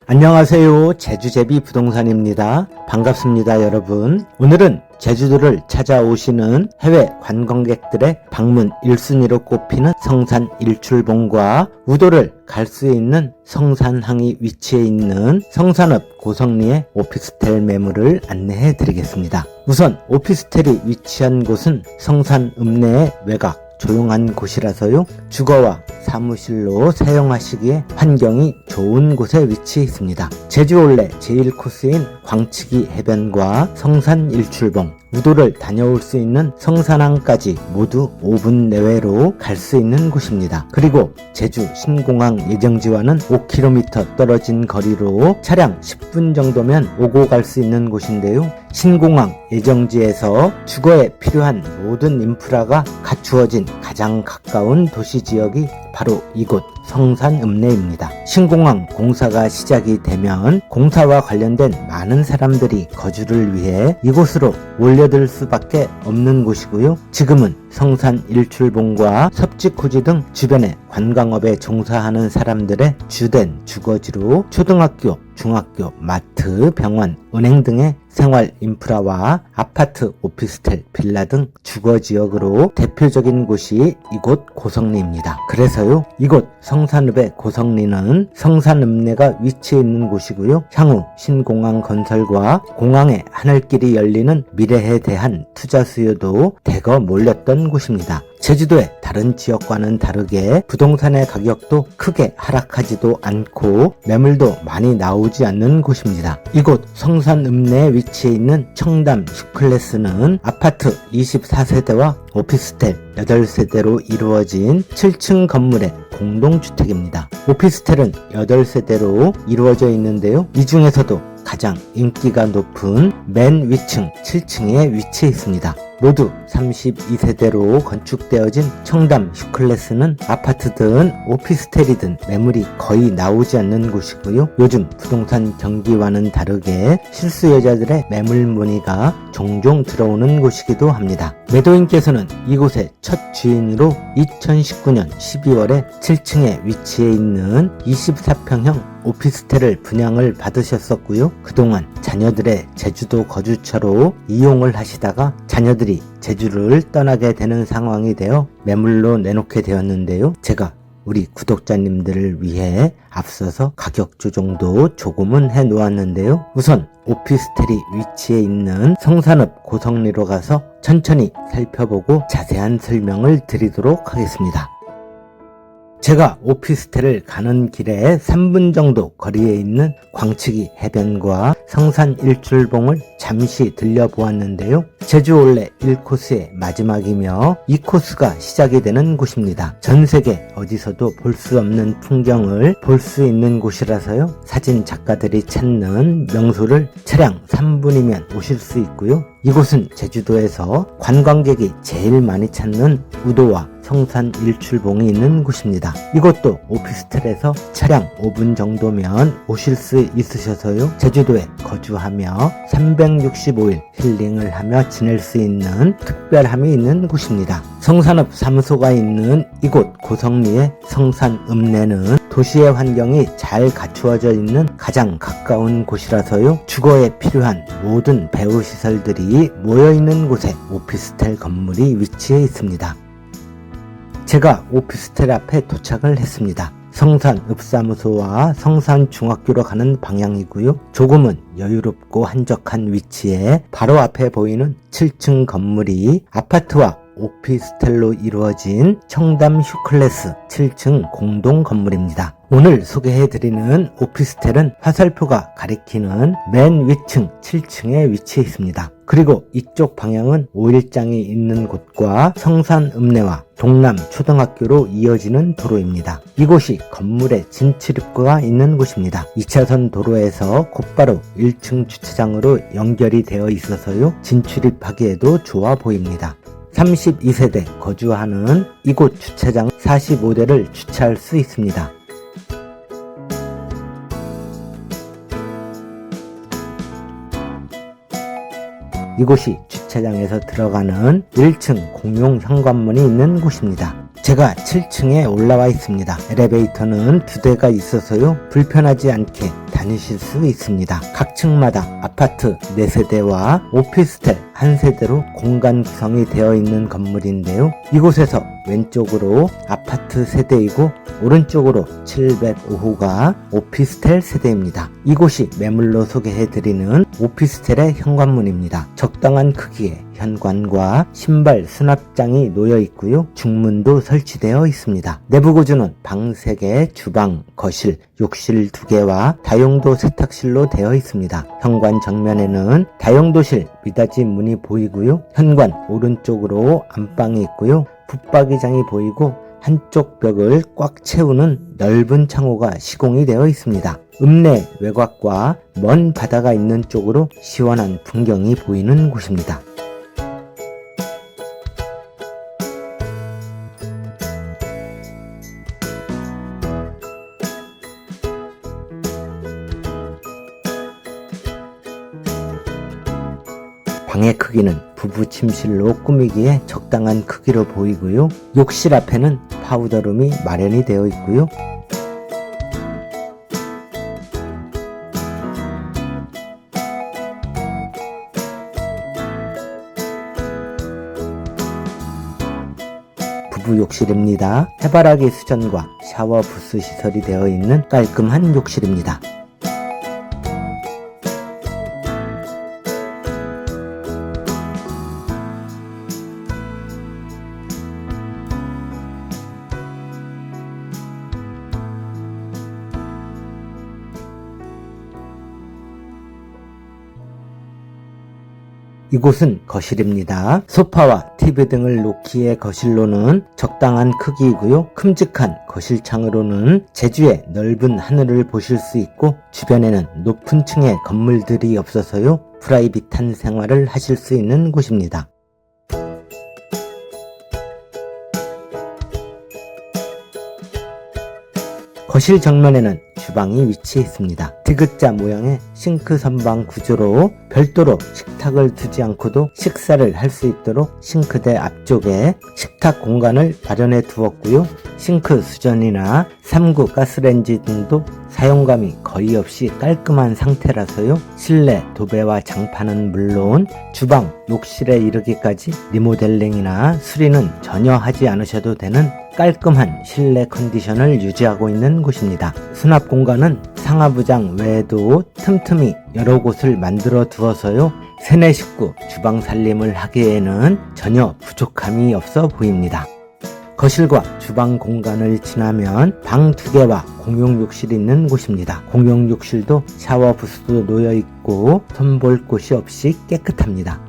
안녕하세요. 제주제비 부동산입니다. 반갑습니다, 여러분. 오늘은 제주도를 찾아오시는 해외 관광객들의 방문 1순위로 꼽히는 성산 일출봉과 우도를 갈 수 있는 성산항이 위치해 있는 성산읍 고성리의 오피스텔 매물을 안내해 드리겠습니다. 우선 오피스텔이 위치한 곳은 성산읍 내의 외곽 조용한 곳이라서요, 주거와 사무실로 사용하시기에 환경이 좋은 곳에 위치해 있습니다. 제주 올레 제1코스인 광치기 해변과 성산 일출봉, 우도를 다녀올 수 있는 성산항까지 모두 5분 내외로 갈 수 있는 곳입니다. 그리고 제주 신공항 예정지와는 5km 떨어진 거리로 차량 10분 정도면 오고 갈 수 있는 곳인데요. 신공항 예정지에서 주거에 필요한 모든 인프라가 갖추어진 가장 가까운 도시지역이 바로 이곳 성산읍내입니다. 신공항 공사가 시작이 되면 공사와 관련된 많은 사람들이 거주를 위해 이곳으로 몰려들 수밖에 없는 곳이고요. 지금은 성산 일출봉과 섭지코지 등 주변의 관광업에 종사하는 사람들의 주된 주거지로 초등학교, 중학교, 마트, 병원, 은행 등의 생활 인프라와 아파트, 오피스텔, 빌라 등 주거지역으로 대표적인 곳이 이곳 고성리입니다. 그래서요, 이곳 성산읍의 고성리는 성산읍내가 위치해 있는 곳이고요. 향후 신공항 건설과 공항의 하늘길이 열리는 미래에 대한 투자 수요도 대거 몰렸던 곳입니다. 제주도의 다른 지역과는 다르게 부동산의 가격도 크게 하락하지도 않고 매물도 많이 나오지 않는 곳입니다. 이곳 성산읍내에 위치해 있는 청담 슈클래스는 아파트 24세대와 오피스텔 8세대로 이루어진 7층 건물의 공동주택입니다. 오피스텔은 8세대로 이루어져 있는데요. 이 중에서도 가장 인기가 높은 맨 위층 7층에 위치해 있습니다. 모두 32세대로 건축되어진 청담 슈클래스는 아파트든 오피스텔이든 매물이 거의 나오지 않는 곳이고요. 요즘 부동산 경기와는 다르게 실수요자들의 매물 문의가 종종 들어오는 곳이기도 합니다. 매도인께서는 이곳의 첫 주인으로 2019년 12월에 7층에 위치해 있는 24평형 오피스텔을 분양을 받으셨었고요. 그동안 자녀들의 제주도 거주처로 이용을 하시다가 자녀들이 제주를 떠나게 되는 상황이 되어 매물로 내놓게 되었는데요. 제가 우리 구독자님들을 위해 앞서서 가격 조정도 조금은 해 놓았는데요. 우선 오피스텔이 위치해 있는 성산읍 고성리로 가서 천천히 살펴보고 자세한 설명을 드리도록 하겠습니다. 제가 오피스텔을 가는 길에 3분 정도 거리에 있는 광치기 해변과 성산 일출봉을 잠시 들려보았는데요. 제주 올레 1코스의 마지막이며 2코스가 시작이 되는 곳입니다. 전 세계 어디서도 볼 수 없는 풍경을 볼 수 있는 곳이라서요. 사진 작가들이 찾는 명소를 차량 3분이면 오실 수 있고요. 이곳은 제주도에서 관광객이 제일 많이 찾는 우도와 성산 일출봉이 있는 곳입니다. 이곳도 오피스텔에서 차량 5분 정도면 오실 수 있으셔서요. 제주도에 거주하며 365일 힐링을 하며 지낼 수 있는 특별함이 있는 곳입니다. 성산읍 사무소가 있는 이곳 고성리의 성산읍내는 도시의 환경이 잘 갖추어져 있는 가장 가까운 곳이라서요. 주거에 필요한 모든 배우시설들이 모여있는 곳에 오피스텔 건물이 위치해 있습니다. 제가 오피스텔 앞에 도착을 했습니다. 성산읍사무소와 성산중학교로 가는 방향이고요. 조금은 여유롭고 한적한 위치에 바로 앞에 보이는 7층 건물이 아파트와 오피스텔로 이루어진 청담 슈클래스 7층 공동 건물입니다. 오늘 소개해드리는 오피스텔은 화살표가 가리키는 맨 위층 7층에 위치해 있습니다. 그리고 이쪽 방향은 5일장이 있는 곳과 성산읍내와 동남 초등학교로 이어지는 도로입니다. 이곳이 건물의 진출입구가 있는 곳입니다. 2차선 도로에서 곧바로 1층 주차장으로 연결이 되어 있어서요. 진출입하기에도 좋아 보입니다. 32세대 거주하는 이곳 주차장 45대를 주차할 수 있습니다. 이곳이 주차장에서 들어가는 1층 공용 현관문이 있는 곳입니다. 제가 7층에 올라와 있습니다. 엘리베이터는 2대가 있어서요. 불편하지 않게 다니실 수 있습니다. 각 층마다 아파트 4세대와 오피스텔 1세대로 공간 구성이 되어 있는 건물인데요. 이곳에서 왼쪽으로 아파트 세대이고 오른쪽으로 705호가 오피스텔 세대입니다. 이곳이 매물로 소개해드리는 오피스텔의 현관문입니다. 적당한 크기의 현관과 신발 수납장이 놓여 있고요. 중문도 설치되어 있습니다. 내부 구조는 방 3개, 주방, 거실, 욕실 2개와 다용도 세탁실로 되어 있습니다. 현관 정면에는 다용도실 미닫이 문이 보이고요. 현관 오른쪽으로 안방이 있고요. 붙박이장이 보이고 한쪽 벽을 꽉 채우는 넓은 창호가 시공이 되어 있습니다. 읍내 외곽과 먼 바다가 있는 쪽으로 시원한 풍경이 보이는 곳입니다. 방의 크기는 부부 침실로 꾸미기에 적당한 크기로 보이고요. 욕실 앞에는 파우더룸이 마련이 되어 있고요. 부부 욕실입니다. 해바라기 수전과 샤워 부스 시설이 되어 있는 깔끔한 욕실입니다. 이곳은 거실입니다. 소파와 TV 등을 놓기에 거실로는 적당한 크기이고요. 큼직한 거실창으로는 제주의 넓은 하늘을 보실 수 있고 주변에는 높은 층의 건물들이 없어서요. 프라이빗한 생활을 하실 수 있는 곳입니다. 거실 정면에는 주방이 위치해 있습니다. 디귿자 모양의 싱크 선방 구조로 별도로 식탁을 두지 않고도 식사를 할 수 있도록 싱크대 앞쪽에 식탁 공간을 마련해 두었고요. 싱크 수전이나 3구 가스레인지 등도 사용감이 거의 없이 깔끔한 상태라서요. 실내 도배와 장판은 물론 주방, 욕실에 이르기까지 리모델링이나 수리는 전혀 하지 않으셔도 되는 깔끔한 실내 컨디션을 유지하고 있는 곳입니다. 수납 공간은 상하부장 외에도 틈틈이 여러 곳을 만들어 두어서요. 세네 식구 주방 살림을 하기에는 전혀 부족함이 없어 보입니다. 거실과 주방 공간을 지나면 방 2개와 공용 욕실이 있는 곳입니다. 공용 욕실도 샤워 부스도 놓여 있고 손볼 곳이 없이 깨끗합니다.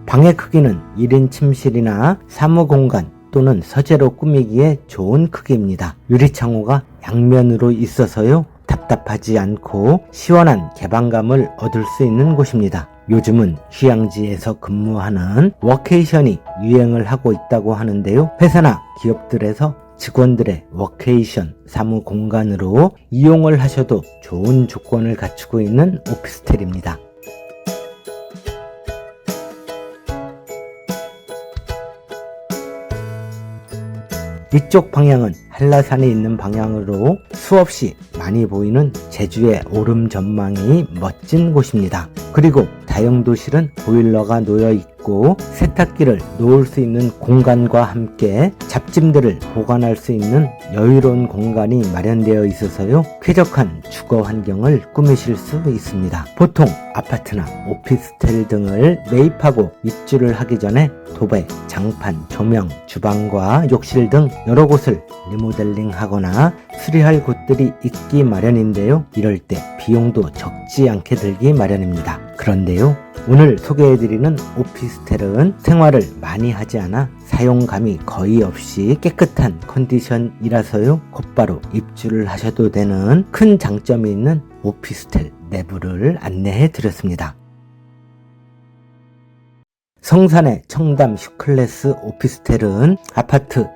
방의 크기는 1인 침실이나 사무공간 또는 서재로 꾸미기에 좋은 크기입니다. 유리창호가 양면으로 있어서요. 답답하지 않고 시원한 개방감을 얻을 수 있는 곳입니다. 요즘은 휴양지에서 근무하는 워케이션이 유행을 하고 있다고 하는데요. 회사나 기업들에서 직원들의 워케이션 사무 공간으로 이용을 하셔도 좋은 조건을 갖추고 있는 오피스텔입니다. 이쪽 방향은 한라산이 있는 방향으로 수없이 많이 보이는 제주의 오름 전망이 멋진 곳입니다. 그리고 다용도실은 보일러가 놓여 있고 세탁기를 놓을 수 있는 공간과 함께 잡짐들을 보관할 수 있는 여유로운 공간이 마련되어 있어서요. 쾌적한 주거 환경을 꾸미실 수 있습니다. 보통 아파트나 오피스텔 등을 매입하고 입주를 하기 전에 도배, 장판, 조명, 주방과 욕실 등 여러 곳을 리모델링 하거나 수리할 곳들이 있기 마련인데요. 이럴 때 비용도 적지 않게 들기 마련입니다. 그런데요, 오늘 소개해드리는 오피스텔은 생활을 많이 하지 않아 사용감이 거의 없이 깨끗한 컨디션이라서요. 곧바로 입주를 하셔도 되는 큰 장점이 있는 오피스텔 내부를 안내해 드렸습니다. 성산의 청담 슈클래스 오피스텔은 아파트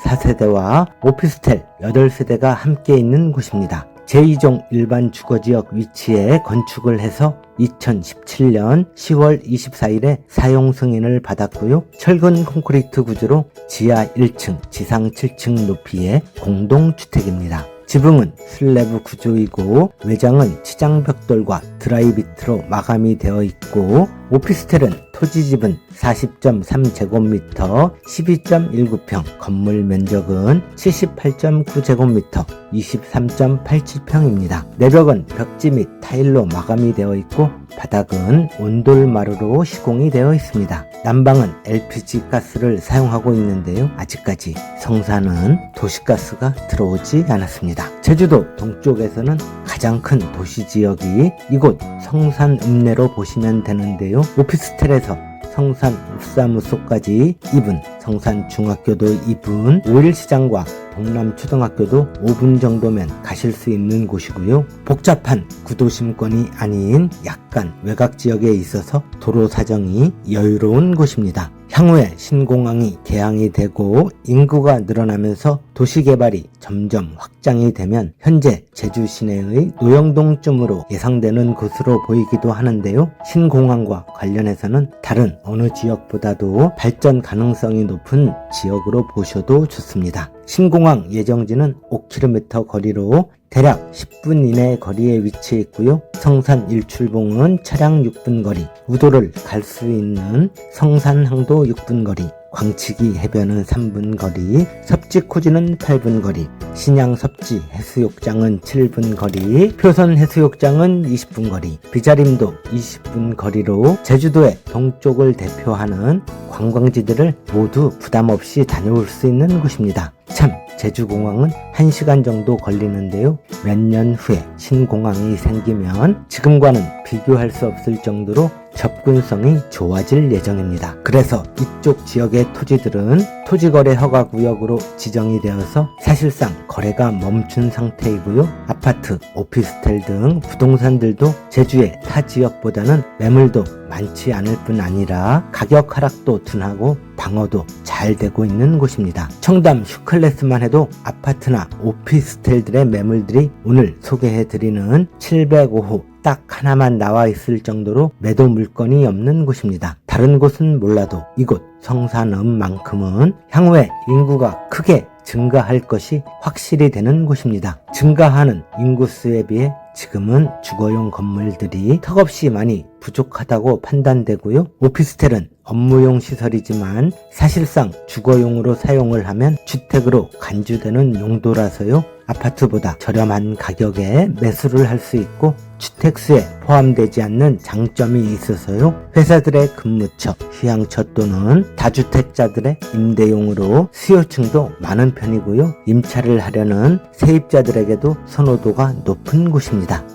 24세대와 오피스텔 8세대가 함께 있는 곳입니다. 제2종 일반 주거지역 위치에 건축을 해서 2017년 10월 24일에 사용 승인을 받았고요. 철근 콘크리트 구조로 지하 1층, 지상 7층 높이의 공동주택입니다. 지붕은 슬래브 구조이고 외장은 치장벽돌과 드라이비트로 마감이 되어 있고 오피스텔은 토지집은 40.3제곱미터 12.19평, 건물 면적은 78.9제곱미터 23.87평입니다. 내벽은 벽지 및 타일로 마감이 되어 있고 바닥은 온돌마루로 시공이 되어 있습니다. 난방은 LPG 가스를 사용하고 있는데요. 아직까지 성산은 도시가스가 들어오지 않았습니다. 제주도 동쪽에서는 가장 큰 도시지역이 이곳 성산읍내로 보시면 되는데요. 오피스텔에서 성산 읍사무소까지 2분, 성산중학교도 2분, 5일시장과 동남초등학교도 5분 정도면 가실 수 있는 곳이고요. 복잡한 구도심권이 아닌 약간 외곽지역에 있어서 도로 사정이 여유로운 곳입니다. 향후에 신공항이 개항이 되고 인구가 늘어나면서 도시개발이 점점 확장이 되면 현재 제주 시내의 노영동쯤으로 예상되는 곳으로 보이기도 하는데요. 신공항과 관련해서는 다른 어느 지역보다도 발전 가능성이 높은 지역으로 보셔도 좋습니다. 신공항 예정지는 5km 거리로 대략 10분 이내 거리에 위치해 있고요. 성산 일출봉은 차량 6분 거리, 우도를 갈 수 있는 성산항도 6분 거리, 광치기 해변은 3분 거리, 섭지코지는 8분 거리, 신양 섭지 해수욕장은 7분 거리, 표선 해수욕장은 20분 거리, 비자림도 20분 거리로 제주도의 동쪽을 대표하는 관광지들을 모두 부담 없이 다녀올 수 있는 곳입니다. 참 제주공항은 1시간 정도 걸리는데요. 몇 년 후에 신공항이 생기면 지금과는 비교할 수 없을 정도로 접근성이 좋아질 예정입니다. 그래서 이쪽 지역의 토지들은 토지거래 허가구역으로 지정이 되어서 사실상 거래가 멈춘 상태이고요. 아파트, 오피스텔 등 부동산들도 제주의 타 지역보다는 매물도 많지 않을 뿐 아니라 가격 하락도 둔하고 방어도 잘 되고 있는 곳입니다. 청담 슈클래스만 해도 아파트나 오피스텔들의 매물들이 오늘 소개해드리는 705호 딱 하나만 나와 있을 정도로 매도 물건이 없는 곳입니다. 다른 곳은 몰라도 이곳 성산읍만큼은 향후에 인구가 크게 증가할 것이 확실히 되는 곳입니다. 증가하는 인구수에 비해 지금은 주거용 건물들이 턱없이 많이 부족하다고 판단되고요. 오피스텔은 업무용 시설이지만 사실상 주거용으로 사용을 하면 주택으로 간주되는 용도라서요. 아파트보다 저렴한 가격에 매수를 할 수 있고 주택수에 포함되지 않는 장점이 있어서요. 회사들의 근무처, 휴양처 또는 다주택자들의 임대용으로 수요층도 많은 편이고요. 임차를 하려는 세입자들에게도 선호도가 높은 곳입니다.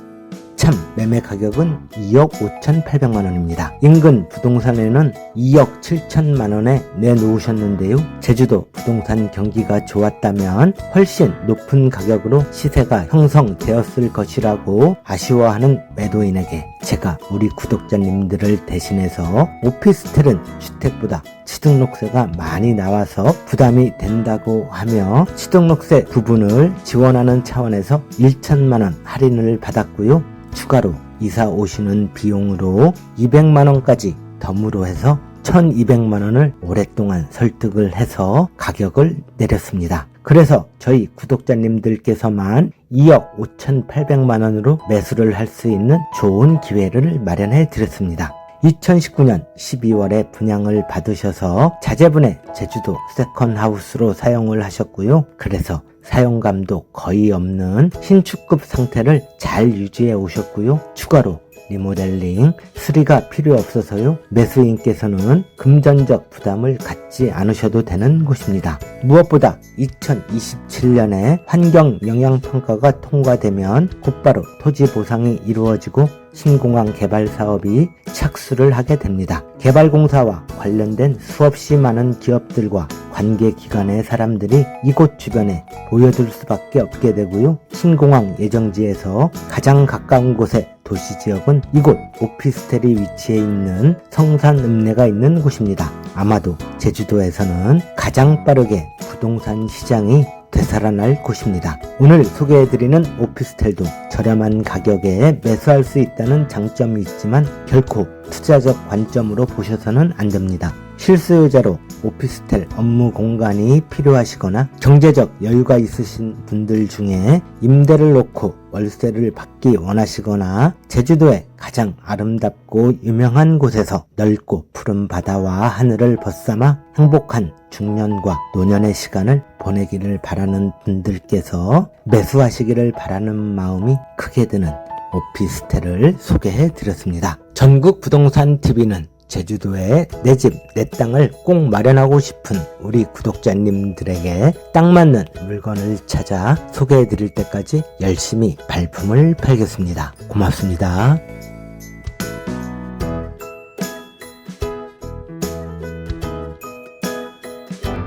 참 매매 가격은 2억 5,800만원입니다. 인근 부동산에는 2억 7천만원에 내놓으셨는데요. 제주도 부동산 경기가 좋았다면 훨씬 높은 가격으로 시세가 형성되었을 것이라고 아쉬워하는 매도인에게 제가 우리 구독자님들을 대신해서 오피스텔은 주택보다 취등록세가 많이 나와서 부담이 된다고 하며 취등록세 부분을 지원하는 차원에서 1천만원 할인을 받았고요. 추가로 이사 오시는 비용으로 200만원까지 덤으로 해서 1200만원을 오랫동안 설득을 해서 가격을 내렸습니다. 그래서 저희 구독자님들께서만 2억 5,800만원으로 매수를 할 수 있는 좋은 기회를 마련해 드렸습니다. 2019년 12월에 분양을 받으셔서 자재분의 제주도 세컨하우스로 사용을 하셨고요. 그래서 사용감도 거의 없는 신축급 상태를 잘 유지해 오셨고요. 추가로 리모델링, 수리가 필요 없어서요. 매수인께서는 금전적 부담을 갖지 않으셔도 되는 곳입니다. 무엇보다 2027년에 환경영향평가가 통과되면 곧바로 토지 보상이 이루어지고 신공항 개발 사업이 착수를 하게 됩니다. 개발공사와 관련된 수없이 많은 기업들과 관계기관의 사람들이 이곳 주변에 모여들 수밖에 없게 되고요. 신공항 예정지에서 가장 가까운 곳에 도시지역은 이곳 오피스텔이 위치해 있는 성산읍내가 있는 곳입니다. 아마도 제주도에서는 가장 빠르게 부동산 시장이 되살아날 곳입니다. 오늘 소개해드리는 오피스텔도 저렴한 가격에 매수할 수 있다는 장점이 있지만 결코 투자적 관점으로 보셔서는 안 됩니다. 실수요자로 오피스텔 업무 공간이 필요하시거나 경제적 여유가 있으신 분들 중에 임대를 놓고 월세를 받기 원하시거나 제주도의 가장 아름답고 유명한 곳에서 넓고 푸른 바다와 하늘을 벗삼아 행복한 중년과 노년의 시간을 보내기를 바라는 분들께서 매수하시기를 바라는 마음이 크게 드는 오피스텔을 소개해 드렸습니다. 전국 부동산 TV는 제주도에 내 집, 내 땅을 꼭 마련하고 싶은 우리 구독자님들에게 딱 맞는 물건을 찾아 소개해 드릴 때까지 열심히 발품을 팔겠습니다. 고맙습니다.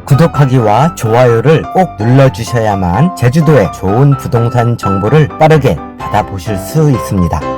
구독하기와 좋아요를 꼭 눌러주셔야만 제주도의 좋은 부동산 정보를 빠르게 받아보실 수 있습니다.